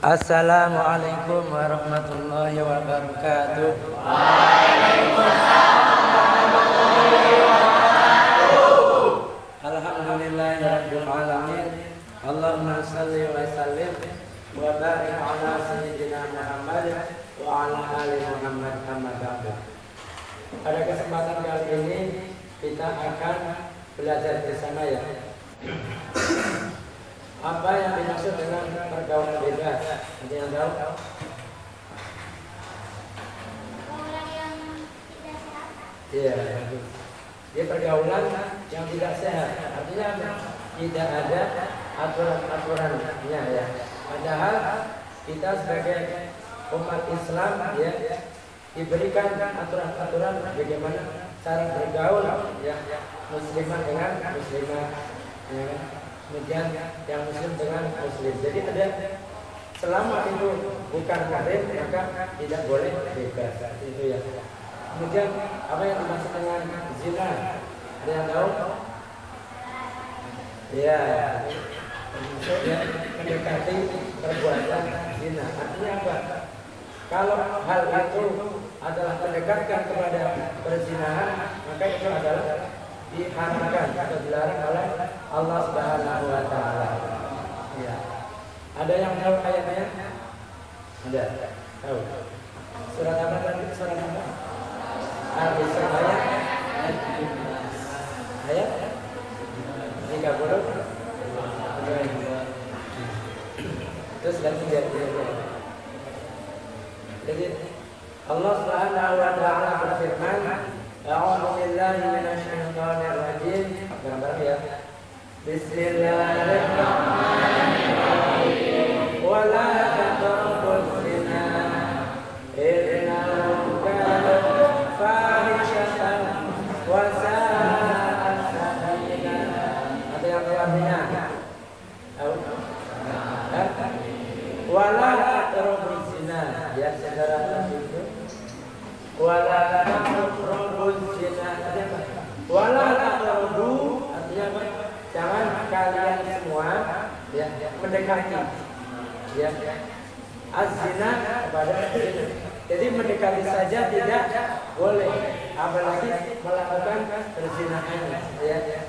Assalamualaikum warahmatullahi wabarakatuh. Alhamdulillahirabbil alamin. Allahumma shalli wa sallim wa barik ala sayyidina Muhammad wa ala ali Muhammad amma ba'du. Pada kesempatan kali ini kita akan belajar bersama ya. Apa yang dimaksud dengan pergaulan bebas? Ada yang tahu? Pergaulan yang tidak sehat. Iya, bagus. Dia pergaulan yang tidak sehat. Artinya apa? Tidak ada aturan-aturannya ya. Padahal kita sebagai umat Islam ya diberikan aturan-aturan bagaimana cara bergaul ya, muslimah dengan muslimah ya. Kemudian yang muslim dengan muslim. Jadi ada selama itu bukan kafir maka tidak boleh bebas. Itu ya. Kemudian apa yang dimaksud dengan zina? Ada yang tahu? Ya, maksudnya mendekati perbuatan zina. Artinya apa? Kalau hal itu adalah mendekatkan kepada perzinahan, maka itu adalah diharamkan atau dilarang oleh Allah Subhanahu wa taala. Ya. Ada yang tahu ayatnya? Ada. Tahu. Surat apa tadi? Surat apa? Al-Isra ayat 30. Terus lagi dia. Jadi Allah Subhanahu wa taala berfirman, A'udzu billahi minasy syaithanir rajim. Bareng-bareng ya. Bismillahirrahmanirrahim. Wa la taqrabuz zina innahu kana fahishatan wa sa'a sabila. Ada yang tahu artinya? Tahu? Wa la taqrabuz zina. Ya, saudara itu. Wala taqrabuz zina. Wala taqrabu artinya apa? Jangan kalian semua ya mendekati ya az-zina kepada zina. Jadi mendekati saja tidak boleh, apalagi melakukan perzinahan ya.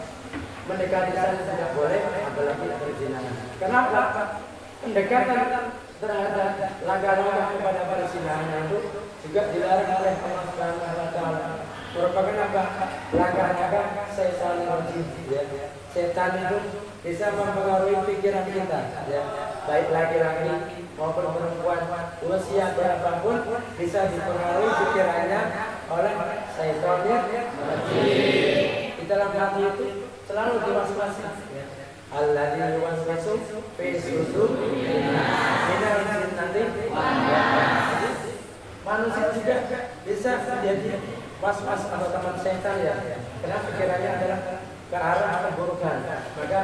Mendekati saja tidak boleh, apalagi perzinahan. Kenapa? Pendekatan terhadap langkah-langkah kepada perzinahan itu juga dilarang oleh Allah Subhanahu wa taala. Merupakan apa? Langkah-langkah setan rajim ya. Setan itu bisa mempengaruhi pikiran kita ya. Baik laki-laki maupun perempuan, usia berapapun bisa dipengaruhi pikirannya oleh setan rajim. Di dalam hati itu selalu diwaswasi ya. Alladzi yuwaswisu fi suduril minal jinnati wan nas. Manusia juga bisa menjadi was-was atau teman setan ya, karena pikirannya adalah ke arah keburukan, maka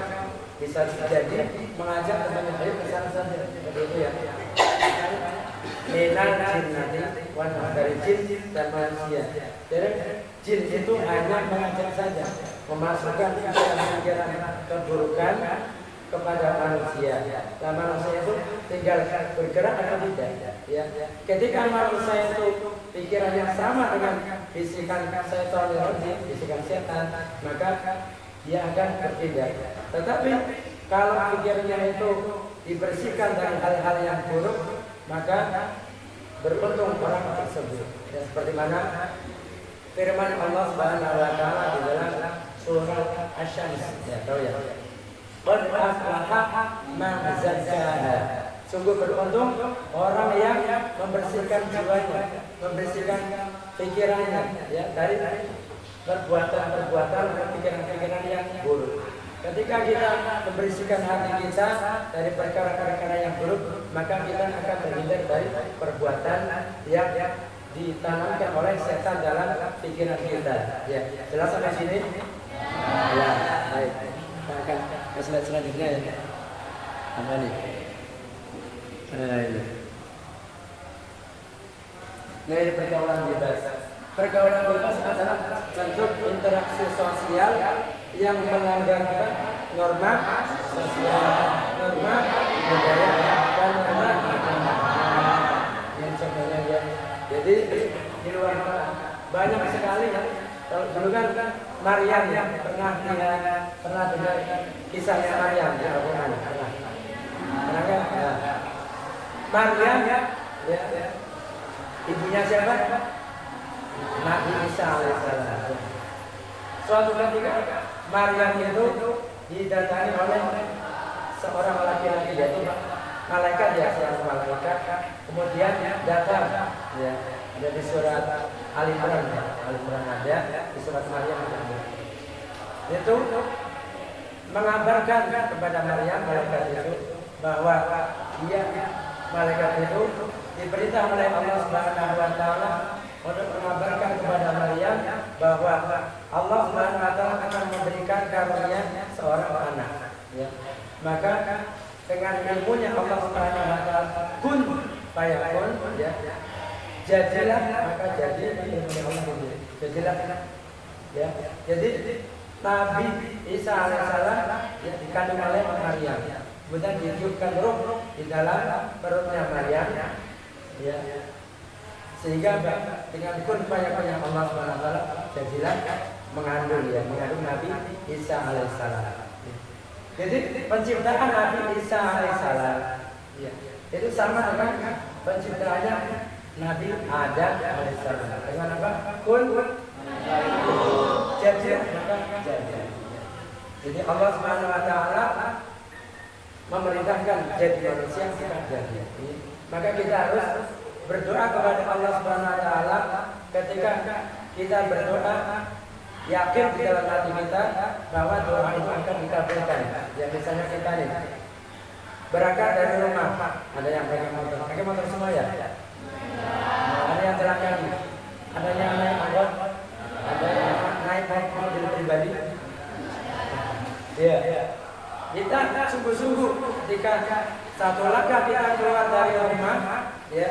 bisa jadi mengajak temannya ayo ke sana saja, seperti itu ya. Minal jinnati wan nas, dari jin dan manusia. Jadi jin itu hanya mengajak saja, memasukkan pikiran-pikiran keburukan kepada manusia. Nah, manusia itu tinggal bergerak atau tidak ya. Ketika manusia itu pikiran yang sama dengan bisikan setan rajim, bisikan setan, maka dia akan berpindah. Tetapi kalau pikirannya itu dibersihkan dari hal-hal yang buruk, maka beruntung orang tersebut ya, seperti mana firman Allah Subhanahu wa taala di dalam surah Asy-Syams ya, tahu ya. Qad aflaha man zakkaha. Sungguh beruntung orang yang membersihkan jiwanya, membersihkan pikirannya ya dari perbuatan-perbuatan dan pikiran-pikiran yang buruk. Ketika kita membersihkan hati kita dari perkara-perkara yang buruk, maka kita akan terhindar dari perbuatan yang ditanamkan oleh setan dalam pikiran kita. Ya, jelas sampai sini? Ya, baik. Kita akan ke slide selanjutnya ya. Apa nih? Ini pergaulan bebas. Pergaulan bebas adalah bentuk interaksi sosial yang melanggar norma sosial, norma budaya dulu kan Maryam ya, pernah dengar kisahnya Maryam ya, pernah kan? Ya. Maryam ya, ibunya siapa? Nabi Isa alaihissalam. Suatu ketika Maryam itu didatangi oleh seorang laki-laki, yaitu malaikat ya, seorang malaikat. Kemudian datang ya, ada di surat Ali Imran ada, di surat Maryam ada. Itu mengabarkan kepada Maryam, malaikat itu, bahwa dia, malaikat itu diperintah oleh Allah Subhanahu wa taala untuk mengabarkan kepada Maryam bahwa Allah Subhanahu wa taala akan memberikan karunia seorang anak ya. Maka dengan ilmunya Allah Subhanahu wa taala kun fayakun ya. Jadilah, maka jadi ilmunya Allah sendiri. Jadilah ya. Jadi Nabi Isa alaihissalam ya, dikandung oleh Maryam. Kemudian ditiupkan ruh di dalam perutnya Maryam ya. Sehingga dengan kun fayakunnya Allah Subhanahu wa taala jadilah mengandung Nabi Isa alaihissalam. Jadi penciptaan Nabi Isa alaihissalam ya, itu sama dengan penciptaannya Nabi Adam alaihissalam. Dengan apa? Kun jadi maka jadi. Jadi Allah Subhanahu wa taala memerintahkan jadi manusia kita jadi. Maka kita harus berdoa kepada Allah Subhanahu wa taala. Ketika kita berdoa, yakin di dalam hati kita bahwa doa itu akan dikabulkan. Ya, misalnya kita nih berangkat dari rumah, ada yang pakai motor semua ya? Ada yang jalan kaki, ada yang naik angkot, ada yang naik mobil pribadi. Ya, kita sungguh-sungguh ketika satu langkah kita keluar dari rumah, ya,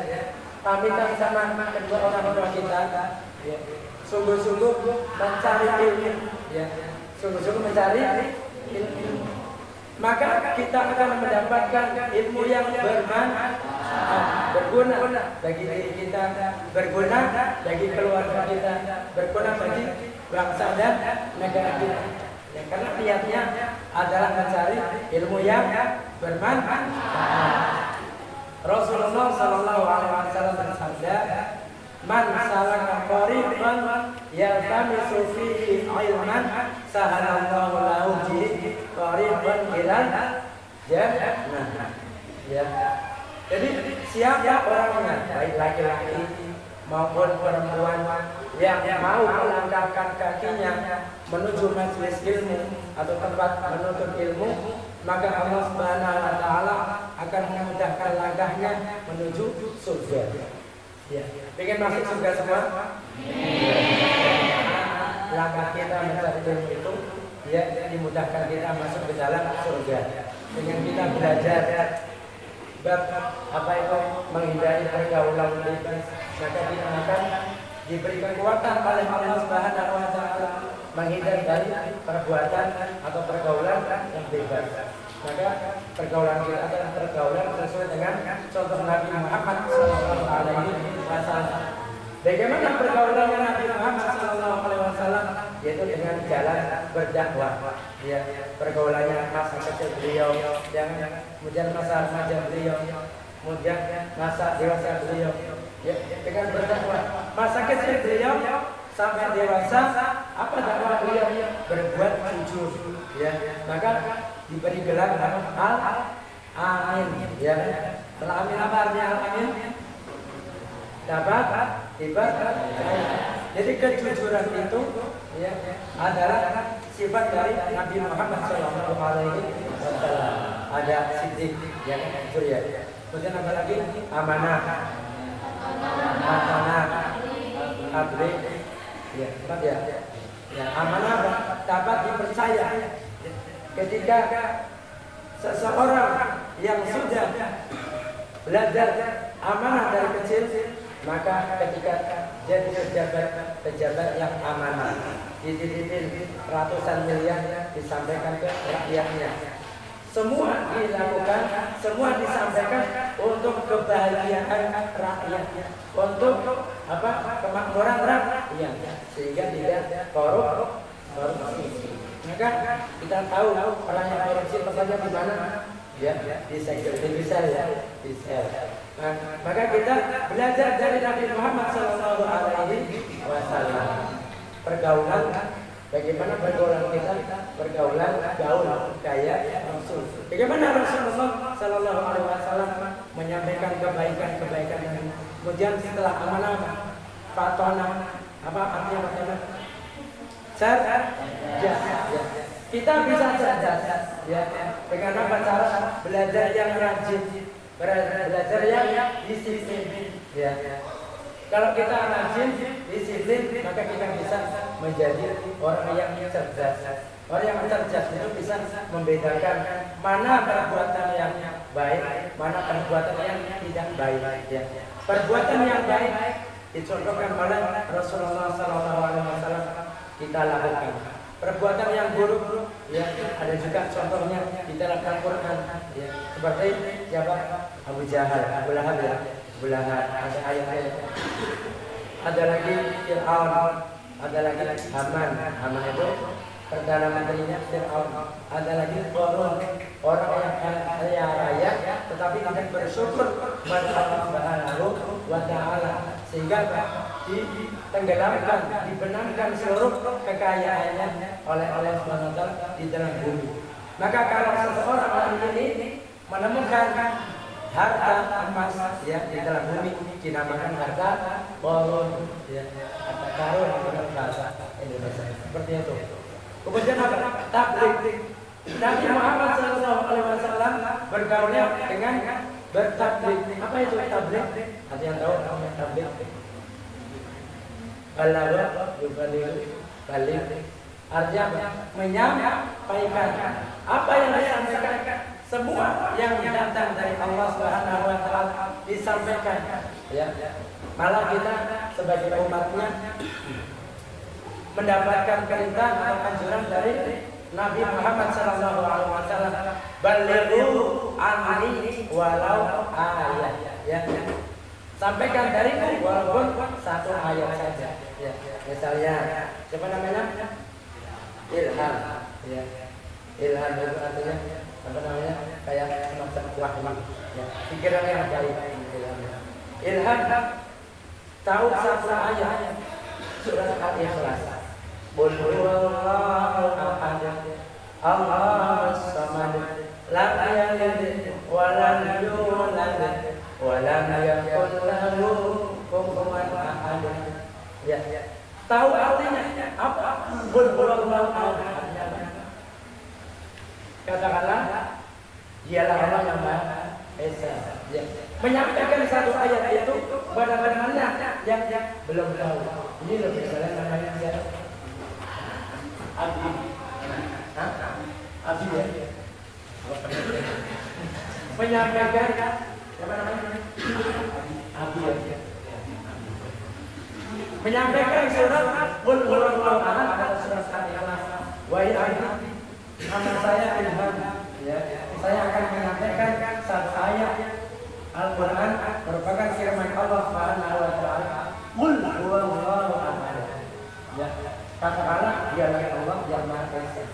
pamitan sama kedua orang tua kita, ya, sungguh-sungguh mencari ilmu, ya, sungguh-sungguh mencari ilmu. Maka kita akan mendapatkan ilmu yang bermanfaat, berguna bagi diri kita, berguna bagi keluarga kita, berguna bagi bangsa dan negara kita. Ya, karena niatnya adalah mencari ilmu yang bermanfaat. Rasulullah Shallallahu Alaihi Wasallam bersabda, "Man salaka tariqan yaltamisu fihi ilman, sahalallahu lahu bihi tariqan ilal jannah." Ya. Jadi siapa orangnya, baik laki-laki maupun perempuan yang mau melangkahkan kakinya menuju majelis ilmu atau tempat menuntut ilmu, maka Allah Subhanahu wa taala akan memudahkan langkahnya menuju surga. Ya, pengen masuk surga semua? Langkah kita mencari ilmu itu ya dimudahkan kita masuk ke dalam surga. Dengan kita belajar bab apa itu menghindari pergaulan bebas, maka kita akan diberi kekuatan oleh Allah Subhanahu wa taala menghindar dari perbuatan atau pergaulan yang bebas. Maka pergaulan kita adalah pergaulan sesuai dengan contoh Nabi Muhammad SAW. Bagaimana pergaulan Nabi Muhammad SAW? Yaitu dengan jalan berdakwah. Ya, pergaulannya masa kecil beliau, kemudian masa remaja beliau, kemudian masa dewasa beliau. Ya, dengan berdakwah. Masa kecil beliau sampai dewasa, apa dakwah beliau? Berbuat jujur. Ya, maka diberi gelar Al-Amin. Ya, Al-Amin apa artinya Al-Amin? Dapat ibadah. Jadi kejujuran itu ya adalah sifat dari Nabi Muhammad SAW. Ada siddiq yang jujur ya. Kemudian apa lagi? Amanah. Adli. Ya, benar ya. Ya, amanah dapat dipercaya. Ketika seseorang yang sudah belajar amanah dari kecil, maka ketika jadi pejabat yang amanah, dititipin ratusan miliar disampaikan ke rakyatnya. Semua dilakukan, semua disampaikan untuk kebahagiaan rakyat, untuk kemakmuran rakyat, iya, sehingga tidak korupsi. Maka kita tahu orang yang korupsi tempatnya di mana? Ya, di sel ya, di sel. Nah, maka kita belajar dari Nabi Muhammad SAW pergaulan, bagaimana pergaulan kita, pergaulan gaul kayak Rasul. Bagaimana Rasulullah SAW menyampaikan kebaikan, kemudian setelah amanah fatona, apa artinya fatona? Cerdas. Kita bisa cerdas, ya. Dengan apa cara? Belajar yang rajin, belajar yang disiplin, ya. Kalau kita rajin, disiplin, maka kita bisa menjadi orang yang cerdas. Orang yang cerdas itu bisa membedakan mana perbuatan yang baik, mana perbuatan yang tidak baik, ya. Perbuatan yang baik dicontohkan oleh Rasulullah SAW, kita lakukan. Perbuatan yang buruk, ya, ada juga contohnya di dalam Al-Quran, ya, seperti siapa? Abu Jahal, Abu Lahab, ya, Abu Lahab, ada ayatnya. Ada lagi Fir'aun, ada lagi Haman itu perdana menterinya Fir'aun. Ada lagi Qarun, orang yang kaya raya tetapi tidak bersyukur kepada Allah Subhanahu wa Ta'ala, sehingga ditenggelamkan, dibenamkan seluruh kekayaannya oleh Allah Subhanahu wa Ta'ala di dalam bumi. Maka kalau seseorang orang ini menemukan harta emas, ya, di dalam bumi, dinamakan harta Qarun, ya, harta karun dalam bahasa Indonesia, seperti itu. Kemudian apa? Tabligh. Nabi Muhammad SAW bergaulnya dengan bertabligh. Apa itu tabligh? Ada yang tahu namanya tabligh? Balagha balik. Artinya menyampaikan apa yang disampaikan, semua yang datang dari Allah Subhanahu wa Ta'ala disampaikan, ya. Malah kita sebagai umatnya mendapatkan perintah atau anjuran dari Nabi Muhammad SAW, balighu anni walau ayat, ya. Sampaikan dariku walaupun satu ayat saja, ya. Misalnya siapa namanya? Ilham, ya. Ilham itu artinya apa namanya? Kayak semacam wahyu, ya. Pikiran yang baik, ilham. Tahu satu ayat surat Al-Ikhlas. Qul huwallahu ahad, Allahus samad, lam yalid wa lam yulad wa lam yakul lahu kufuwan ahad. Ya. Tahu artinya apa? Qul huwallahu ahad. Katakanlah dialah Allah yang Maha Esa. Ya. Menyampaikan satu ayat itu benar-benarnya yang belum tahu. Ini lebih misalnya namanya siapa? Abi. Abi, ya. Menyampaikan apa namanya? Abi, ya. Menyampaikan surat Qul huwallahu ahad pada surat Al-Ikhlas. Wahai Abi, nama saya Ilham, ya. Saya akan menyampaikan satu ayat Al-Quran merupakan firman Allah Subhanahu wa Ta'ala. Qul huwallahu ahad. Ya. Katakanlah dialah Allah yang Maha Esa.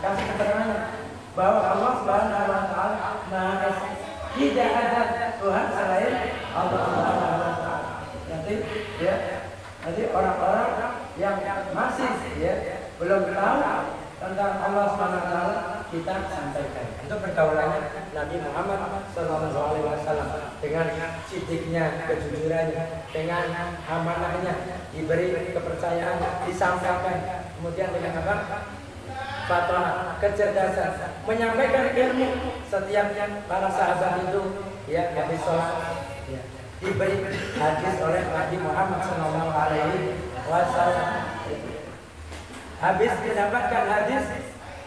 Kasih keterangan bahwa Allah Subhanahu wa Ta'ala Maha Esa. Tidak ada Tuhan selain Allah Subhanahu wa Ta'ala. Nanti orang-orang yang masih, ya, belum tahu tentang Allah Subhanahu wa Ta'ala kita sampaikan. Itu pergaulannya Nabi Muhammad SAW dengan sidiknya, kejujurannya, dengan amanahnya, diberi kepercayaan, disampaikan. Kemudian dengan apa? Fatwa, kecerdasan, menyampaikan ilmu. Setiap para sahabat itu, ya, habis sholat, ya, diberi hadis oleh Nabi Muhammad SAW. Habis mendapatkan hadis,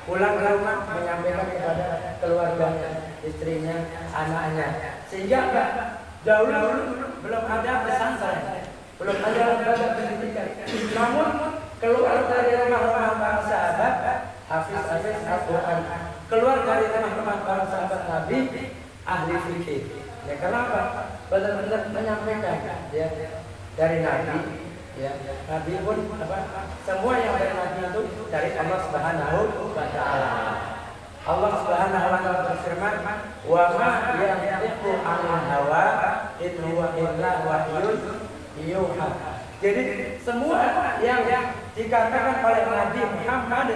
pulang ke rumah menyampaikan kepada keluarganya, istrinya, anaknya. Sehingga dahulu belum ada pesantren, belum ada lembaga pendidikan. Namun keluar dari rumah-rumah para sahabat, hafiz Al-Quran, keluar dari rumah-rumah para sahabat Nabi, ahli fikih. Ya, kenapa? Benar-benar menyampaikan, ya. dari Nabi, ya Nabi pun semua yang dari Nabi itu dari Allah Subhanahu wa Ta'ala. Allah Subhanahu wa Ta'ala berfirman, wa ma yantiqu 'anil hawa in huwa illa wahyun yuha. Jadi semua yang dikatakan oleh Nabi Muhammad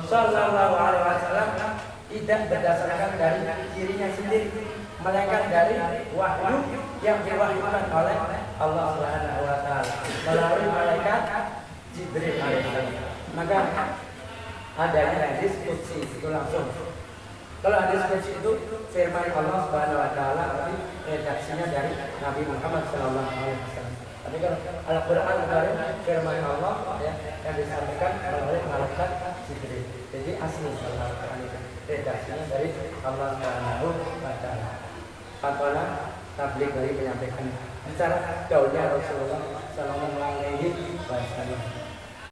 sallallahu alaihi wasallam tidak berdasarkan dari dirinya sendiri, melainkan dari wahyu yang diwahyukan oleh Allah Subhanahu wa Ta'ala melalui malaikat Jibril alaihissalam. Maka adanya hadis qudsi itu langsung. Kalau hadis qudsi itu firman Allah Subhanahu wa Ta'ala, tapi redaksinya dari Nabi Muhammad sallallahu alaihi wasallam. Tapi kalau Al-Qur'an Al-Karim firman Allah ya, yang disampaikan oleh malaikat Jibril. Jadi asli Al-Qur'an itu redaksinya dari Allah Subhanahu wa Ta'ala. Fatwa tabligh dari menyampaikan bicara gaulnya Rasulullah